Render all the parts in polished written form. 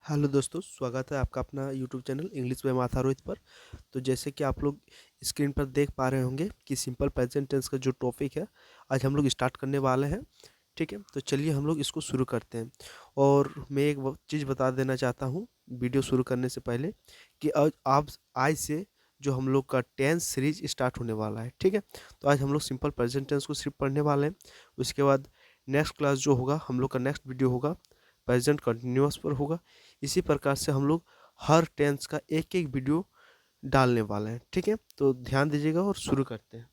Hello दोस्तों, स्वागत है आपका अपना यूट्यूब चैनल इंग्लिश बाय माथा रोहित पर। तो जैसे कि आप लोग स्क्रीन पर देख पा रहे होंगे कि सिंपल प्रेजेंट टेंस का जो टॉपिक है, आज हम लोग स्टार्ट करने वाले हैं। ठीक है, तो चलिए हम लोग इसको शुरू करते हैं। और मैं एक चीज़ बता देना चाहता हूँ वीडियो शुरू करने से पहले कि आज से जो हम लोग का टेंस सीरीज स्टार्ट होने वाला है। ठीक है, तो आज हम लोग सिंपल प्रेजेंट टेंस को सिर्फ पढ़ने वाले हैं। उसके बाद नेक्स्ट क्लास जो होगा, हम लोग का नेक्स्ट वीडियो होगा प्रेजेंट कंटिन्यूअस पर होगा। इसी प्रकार से हम लोग हर टेंस का एक एक वीडियो डालने वाले हैं। ठीक है, तो ध्यान दीजिएगा और शुरू करते हैं।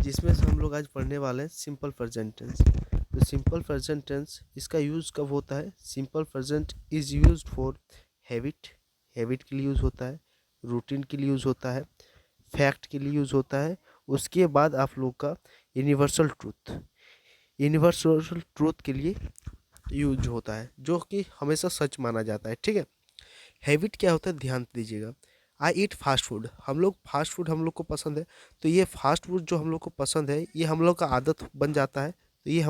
जिसमें से हम लोग आज पढ़ने वाले हैं सिंपल प्रेजेंट टेंस। तो सिंपल प्रेजेंट टेंस इसका यूज़ कब होता है? Simple present is used for habit, habit के लिए यूज़ होता है, रूटीन के लिए यूज़ होता है, फैक्ट के लिए यूज़ होता है। उसके बाद आप लोग का यूनिवर्सल ट्रूथ, यूनिवर्सल ट्रूथ के लिए यूज होता है, जो कि हमेशा सच माना जाता है। ठीक है, हैबिट क्या होता है ध्यान दीजिएगा। आई ईट फास्ट फूड, हम लोग फास्ट फूड हम लोग को पसंद है। तो ये फास्ट फूड जो हम लोग को पसंद है, ये हम लोग का आदत बन जाता है। तो ये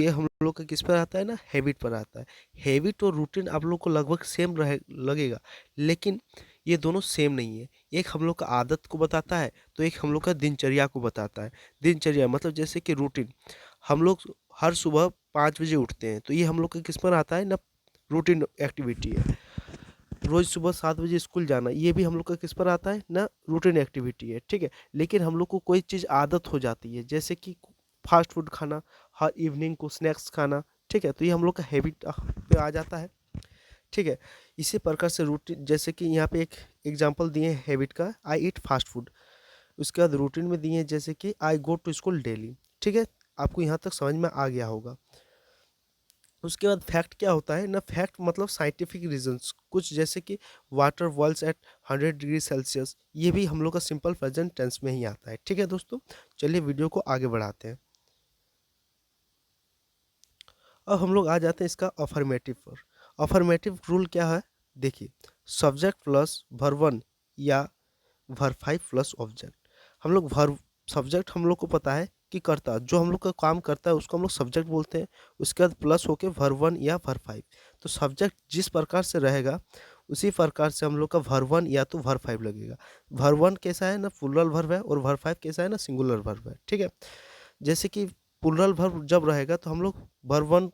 हम लोग का किस पर आता है ना, हैबिट पर आता है। हैबिट और रूटीन आप लोग को लगभग सेम रहे लगेगा, लेकिन ये दोनों सेम नहीं है। एक हम लोग का आदत को बताता है, तो एक हम लोग का दिनचर्या को बताता है। दिनचर्या मतलब जैसे कि रूटीन, हम लोग हर सुबह 5 बजे उठते हैं, तो ये हम लोग का किस पर आता है ना, रूटीन एक्टिविटी है। रोज़ सुबह 7 बजे स्कूल जाना, ये भी हम लोग का किस पर आता है ना, रूटीन एक्टिविटी है। ठीक है, लेकिन हम लोग को कोई चीज़ आदत हो जाती है, जैसे कि फास्ट फूड खाना, हर इवनिंग को स्नैक्स खाना। ठीक है, तो ये हम लोग का हैबिट पे आ जाता है। ठीक है, इसी प्रकार से रूटीन, जैसे कि यहाँ पे एक एग्जांपल दिए हैं हैबिट का, आई ईट फास्ट फूड। उसके बाद रूटीन में दिए हैं जैसे कि आई गो टू स्कूल डेली। ठीक है, आपको यहाँ तक समझ में आ गया होगा। उसके बाद फैक्ट क्या होता है ना, फैक्ट मतलब साइंटिफिक रीजंस कुछ, जैसे कि water boils at 100 degree Celsius, ये भी हम लोग का सिंपल प्रेजेंट टेंस में ही आता है। ठीक है दोस्तों, चलिए वीडियो को आगे बढ़ाते हैं। अब हम लोग आ जाते हैं इसका अफर्मेटिव पर। अफर्मेटिव रूल क्या है? देखिए, सब्जेक्ट प्लस वर्ब वन या वर्ब फाइव प्लस ऑब्जेक्ट। हम लोग वर्ब, सब्जेक्ट हम लोग को पता है कि कर्ता जो हम लोग का काम करता है उसको हम लोग सब्जेक्ट बोलते हैं। उसके बाद प्लस होके वर्ब वन या वर्ब फाइव। तो सब्जेक्ट जिस प्रकार से रहेगा उसी प्रकार से हम लोग का वर्ब वन या तो वर्ब फाइव लगेगा। वर्ब वन कैसा है ना, प्लूरल वर्ब है, और वर्ब फाइव कैसा है ना, सिंगुलर वर्ब है। ठीक है, जैसे कि प्लूरल वर्ब जब रहेगा तो हम लोग वर्ब वन,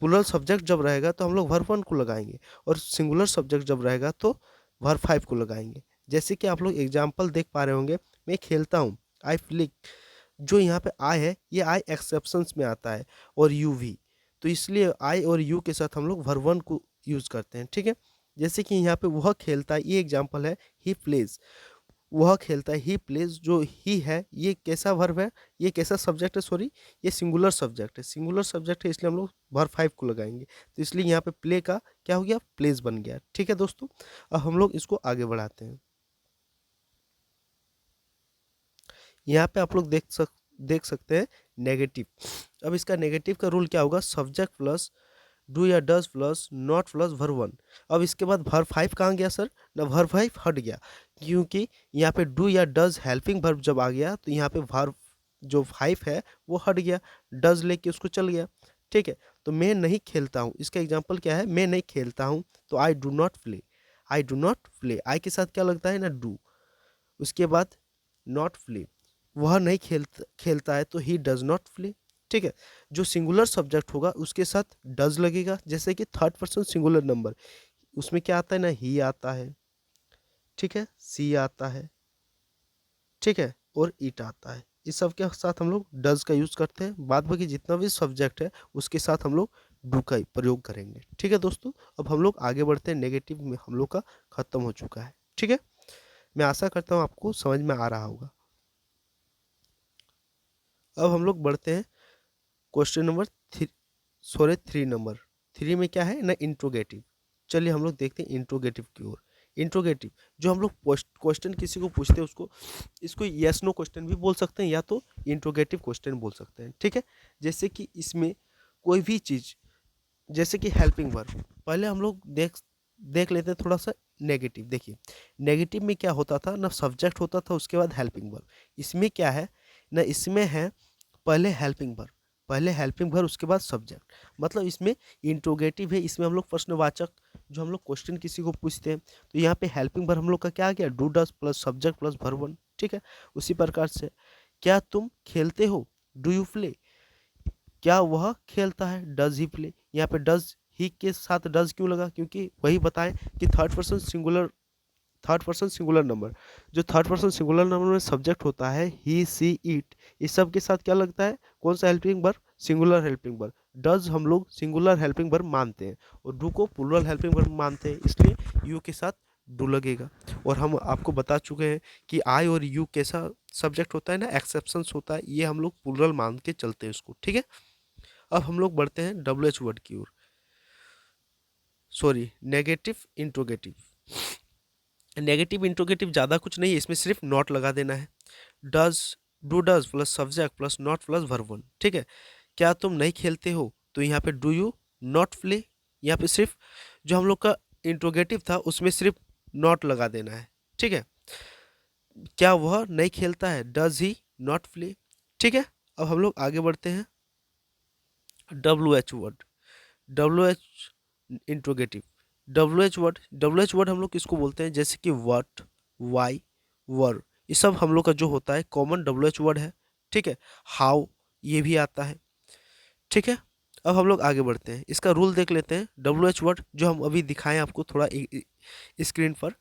प्लूरल सब्जेक्ट जब रहेगा तो हम लोग वर्ब वन को लगाएंगे, और सिंगुलर सब्जेक्ट जब रहेगा तो वर्ब फाइव को लगाएंगे। जैसे कि आप लोग एग्जाम्पल देख पा रहे होंगे, मैं खेलता हूँ, आई फ्लिक। जो यहाँ पे आई है, ये आई एक्सेप्शंस में आता है, और यू भी। तो इसलिए आई और यू के साथ हम लोग वर्ब वन को यूज़ करते हैं। ठीक है, जैसे कि यहाँ पे वह खेलता है, ये एग्जाम्पल है, ही प्लेज। वह खेलता है, ही प्लेज, जो ही है ये कैसा वर्ब है, ये कैसा सब्जेक्ट है, सॉरी, ये सिंगुलर सब्जेक्ट है। सिंगुलर सब्जेक्ट है, इसलिए हम लोग वर्ब फाइव को लगाएंगे। तो इसलिए यहाँ पे प्ले का क्या हो गया, प्लेज बन गया। ठीक है दोस्तों, अब हम लोग इसको आगे बढ़ाते हैं। यहाँ पे आप लोग देख सकते हैं नेगेटिव। अब इसका नेगेटिव का रूल क्या होगा, सब्जेक्ट प्लस डू या does plus not plus verb one. अब इसके बाद वर्ब फाइव कहाँ गया सर ना, वर्ब फाइव हट गया, क्योंकि यहाँ पे डू या डज हेल्पिंग वर्ब जब आ गया तो यहाँ पे वर्ब जो फाइव है वो हट गया, डज लेके उसको चल गया। ठीक है, तो मैं नहीं खेलता हूँ, इसका एग्जाम्पल क्या है, मैं नहीं खेलता हूँ, तो I do not play. I do not play, I के साथ क्या लगता है ना, डू। उसके बाद नॉट प्ले, वह नहीं खेलता है, तो ही डज नॉट प्ले। ठीक है, जो सिंगुलर सब्जेक्ट होगा उसके साथ डज लगेगा, जैसे कि थर्ड पर्सन सिंगुलर नंबर, उसमें क्या आता है ना, ही आता है। ठीक है, सी आता है। ठीक है, और इट आता है। इस सब के साथ हम लोग डज का यूज करते हैं। बाद बाकी जितना भी सब्जेक्ट है उसके साथ हम लोग डू का प्रयोग करेंगे। ठीक है दोस्तों, अब हम लोग आगे बढ़ते हैं, नेगेटिव में हम लोग का खत्म हो चुका है। ठीक है, मैं आशा करता हूँ आपको समझ में आ रहा होगा। अब हम लोग बढ़ते हैं question number three, sorry 3 number. 3 में क्या है ना, इंट्रोगेटिव। चलिए हम लोग देखते हैं इंट्रोगेटिव की ओर। इंट्रोगेटिव, जो हम लोग क्वेश्चन किसी को पूछते हैं उसको, इसको यस नो क्वेश्चन भी बोल सकते हैं या तो इंट्रोगेटिव क्वेश्चन बोल सकते हैं। ठीक है, जैसे कि इसमें कोई भी चीज़, जैसे कि हेल्पिंग वर्ब, पहले हम लोग देख लेते हैं थोड़ा सा नेगेटिव। देखिए, नेगेटिव में क्या होता था ना, सब्जेक्ट होता था, उसके बाद हेल्पिंग वर्ब। इसमें क्या है ना, इसमें है पहले हेल्पिंग वर्ब, पहले हेल्पिंग वर्ब उसके बाद सब्जेक्ट। मतलब इसमें इंट्रोगेटिव है, इसमें हम लोग प्रश्नवाचक जो हम लोग क्वेश्चन किसी को पूछते हैं, तो यहाँ पे हेल्पिंग वर्ब हम लोग का क्या आ गया, do does plus subject plus verb one. ठीक है, उसी प्रकार से क्या तुम खेलते हो, डू यू प्ले, क्या वह खेलता है, डज ही प्ले। यहाँ पे डज ही के साथ डज क्यों लगा, क्योंकि वही बताएं कि थर्ड पर्सन सिंगुलर नंबर, जो थर्ड पर्सन सिंगुलर नंबर में सब्जेक्ट होता है ही सी इट, इस सब के साथ क्या लगता है, कौन सा helping verb, singular helping verb. Does हम लोग सिंगुलर हेल्पिंग वर्ब मानते हैं और डू को प्लूरल हेल्पिंग वर्ब मानते हैं, इसलिए यू के साथ डू लगेगा। और हम आपको बता चुके हैं कि आई और यू कैसा सब्जेक्ट होता है ना, एक्सेप्शंस होता है, ये हम लोग प्लूरल मान के चलते हैं उसको। ठीक है, अब हम लोग बढ़ते हैं डब्ल्यू एच वर्ड की ओर, sorry negative interrogative. Negative interrogative ज़्यादा कुछ नहीं है, इसमें सिर्फ नॉट लगा देना है। Does, do does plus subject plus not plus verb one. ठीक है, क्या तुम नहीं खेलते हो, तो यहाँ पे डू यू नॉट प्ले, यहाँ पे सिर्फ जो हम लोग का इंट्रोगेटिव था उसमें सिर्फ नॉट लगा देना है। ठीक है, क्या वह नहीं खेलता है, डज ही नॉट प्ले। ठीक है, अब हम लोग आगे बढ़ते हैं W H word, W H interrogative. W H word हम लोग किसको बोलते हैं, जैसे कि व्हाट, वाई, वर, ये सब हम लोग का जो होता है कॉमन डब्ल्यू एच वर्ड है। ठीक है, हाउ ये भी आता है। ठीक है, अब हम लोग आगे बढ़ते हैं, इसका रूल देख लेते हैं। डब्ल्यू एच वर्ड जो हम अभी दिखाएं आपको थोड़ा स्क्रीन पर,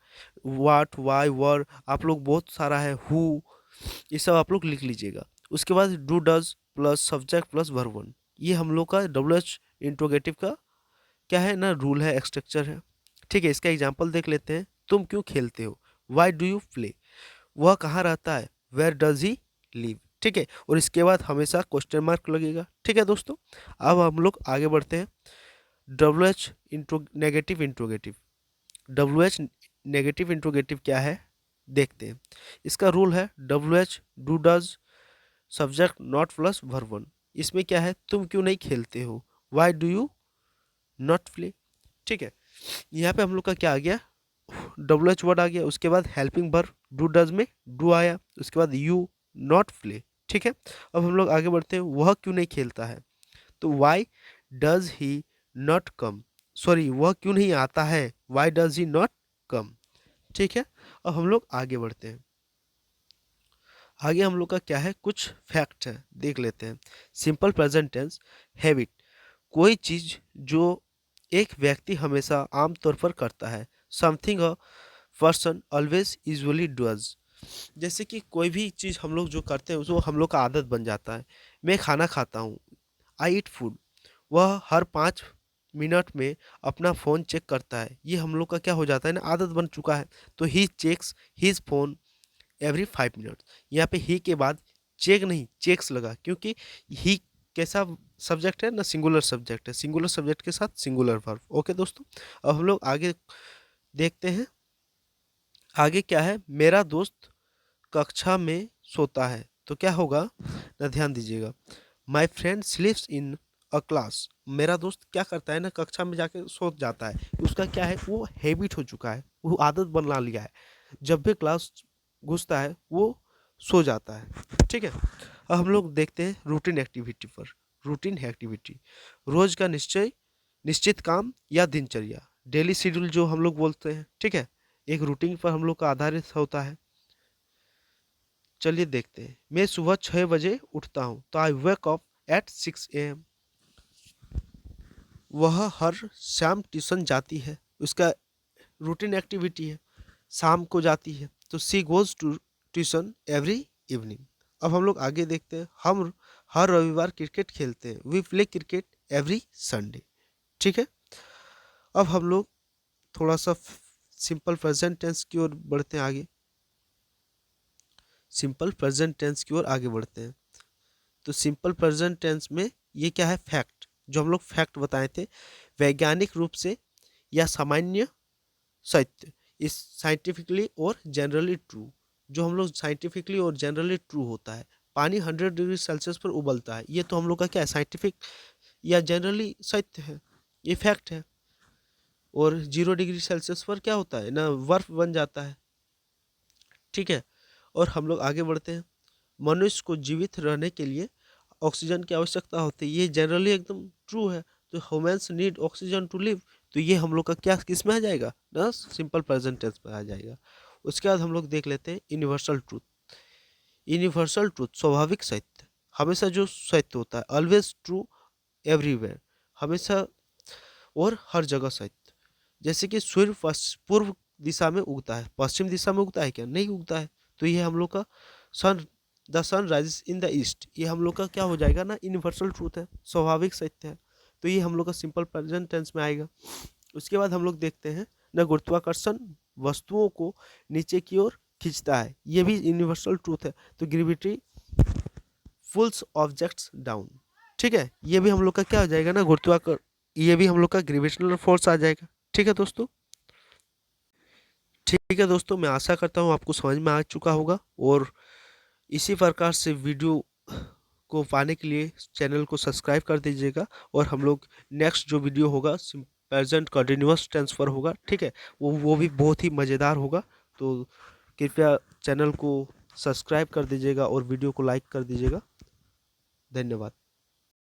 वाट, वाई, वर, आप लोग बहुत सारा है, हु, ये सब आप लोग लिख लीजिएगा। उसके बाद do does plus subject plus verb one, ये हम लोग का डब्ल्यू एच इंट्रोगेटिव का क्या है ना, रूल है, स्ट्रक्चर है। ठीक है, इसका एग्जाम्पल देख लेते हैं। तुम क्यों खेलते हो, वाई डू यू प्ले, वह कहाँ रहता है, वेयर डज ही लिव। ठीक है, और इसके बाद हमेशा क्वेश्चन मार्क लगेगा। ठीक है दोस्तों, अब हम लोग आगे बढ़ते हैं W H negative interrogative. W H negative interrogative क्या है देखते हैं। इसका रूल है W H do does subject not plus verb one. इसमें क्या है, तुम क्यों नहीं खेलते हो, why do you not play. ठीक है, यहाँ पे हम लोग का क्या आ गया, डब्ल्यू एच वर्ड आ गया, उसके बाद हेल्पिंग वर्ब डू डज में डू आया, उसके बाद यू नॉट प्ले। ठीक है, अब हम लोग आगे बढ़ते हैं, वह क्यों नहीं खेलता है, तो why does he not come, sorry वह क्यों नहीं आता है, why does he not come. ठीक है, अब हम लोग आगे बढ़ते हैं। आगे हम लोग का क्या है, कुछ फैक्ट है देख लेते हैं। सिंपल प्रेजेंट टेंस, हैबिट, कोई चीज जो एक व्यक्ति हमेशा आमतौर पर करता है, something a person always usually does. जैसे कि कोई भी चीज़ हम लोग जो करते हैं उसको हम लोग का आदत बन जाता है। मैं खाना खाता हूँ, आई ईट फूड, वह हर 5 मिनट में अपना फ़ोन चेक करता है, ये हम लोग का क्या हो जाता है ना, आदत बन चुका है। तो he checks his phone every 5 minutes, यहाँ पे ही के बाद चेक नहीं चेक्स लगा, क्योंकि ही कैसा सब्जेक्ट है ना, सिंगुलर सब्जेक्ट है, सिंगुलर सब्जेक्ट के साथ सिंगुलर वर्ब। ओके दोस्तों, अब हम लोग आगे देखते हैं। आगे क्या है, मेरा दोस्त कक्षा में सोता है, तो क्या होगा ना, ध्यान दीजिएगा। My friend स्लीप्स in a class, मेरा दोस्त क्या करता है ना, कक्षा में जाके सो जाता है, उसका क्या है, वो हैबिट हो चुका है, वो आदत बना लिया है, जब भी क्लास घुसता है वो सो जाता है। ठीक है, अब हम लोग देखते हैं रूटीन एक्टिविटी पर। रूटीन एक्टिविटी, रोज का निश्चित काम या दिनचर्या, डेली शेड्यूल जो हम लोग बोलते हैं। ठीक है, एक रूटीन पर हम लोग का आधारित होता है। चलिए देखते हैं, मैं सुबह 6 बजे उठता हूँ, तो आई वेक अप एट 6 AM। वह हर शाम ट्यूशन जाती है, उसका रूटीन एक्टिविटी है, शाम को जाती है, तो she goes to tuition every evening. अब हम लोग आगे देखते हैं, हम हर रविवार क्रिकेट खेलते हैं, we play cricket every Sunday. ठीक है, अब हम लोग थोड़ा सा सिंपल प्रेजेंट टेंस की ओर बढ़ते हैं आगे। सिंपल प्रेजेंट टेंस की ओर आगे बढ़ते हैं, तो सिंपल प्रेजेंट टेंस में ये क्या है, फैक्ट, जो हम लोग फैक्ट बताए थे, वैज्ञानिक रूप से या सामान्य सत्य, इस साइंटिफिकली और जनरली ट्रू, जो हम लोग साइंटिफिकली और जनरली ट्रू होता है। पानी 100 डिग्री सेल्सियस पर उबलता है, ये तो हम लोग का क्या है, साइंटिफिक या जनरली सत्य है, ये फैक्ट है। और 0 डिग्री सेल्सियस पर क्या होता है ना, बर्फ बन जाता है। ठीक है, और हम लोग आगे बढ़ते हैं। मनुष्य को जीवित रहने के लिए ऑक्सीजन की आवश्यकता होती है, ये जनरली एकदम ट्रू है। तो humans need oxygen to live, तो ये हम लोग का क्या किस में आ जाएगा ना, सिंपल प्रेजेंट टेंस में आ जाएगा। उसके बाद हम लोग देख लेते हैं यूनिवर्सल ट्रूथ। यूनिवर्सल ट्रूथ स्वाभाविक सत्य, हमेशा जो सत्य होता है, ऑलवेज ट्रू एवरीवेयर, हमेशा और हर जगह सत्य। जैसे कि सूर्य पूर्व दिशा में उगता है, पश्चिम दिशा में उगता है क्या, नहीं उगता है। तो ये हम लोग का sun the sun rises in the east, ये हम लोग का क्या हो जाएगा ना, यूनिवर्सल ट्रूथ है, स्वाभाविक सत्य है। तो ये हम लोग का सिंपल प्रेजेंट टेंस में आएगा। उसके बाद हम लोग देखते हैं न गुरुत्वाकर्षण वस्तुओं को नीचे की ओर खींचता है, ये भी यूनिवर्सल ट्रूथ है। तो ग्रेविटी पुल्स ऑब्जेक्ट्स डाउन, ठीक है, ये भी हम लोग का क्या हो जाएगा ना, गुरुत्वाकर्षण, ये भी हम लोग का ग्रेविटेशनल फोर्स आ जाएगा। ठीक है दोस्तों, ठीक है दोस्तों, मैं आशा करता हूँ आपको समझ में आ चुका होगा। और इसी प्रकार से वीडियो को पाने के लिए चैनल को सब्सक्राइब कर दीजिएगा। और हम लोग नेक्स्ट जो वीडियो होगा प्रेजेंट कंटिन्यूअस टेंस पर होगा, ठीक है, वो भी बहुत ही मज़ेदार होगा। तो कृपया चैनल को सब्सक्राइब कर दीजिएगा और वीडियो को लाइक कर दीजिएगा। धन्यवाद।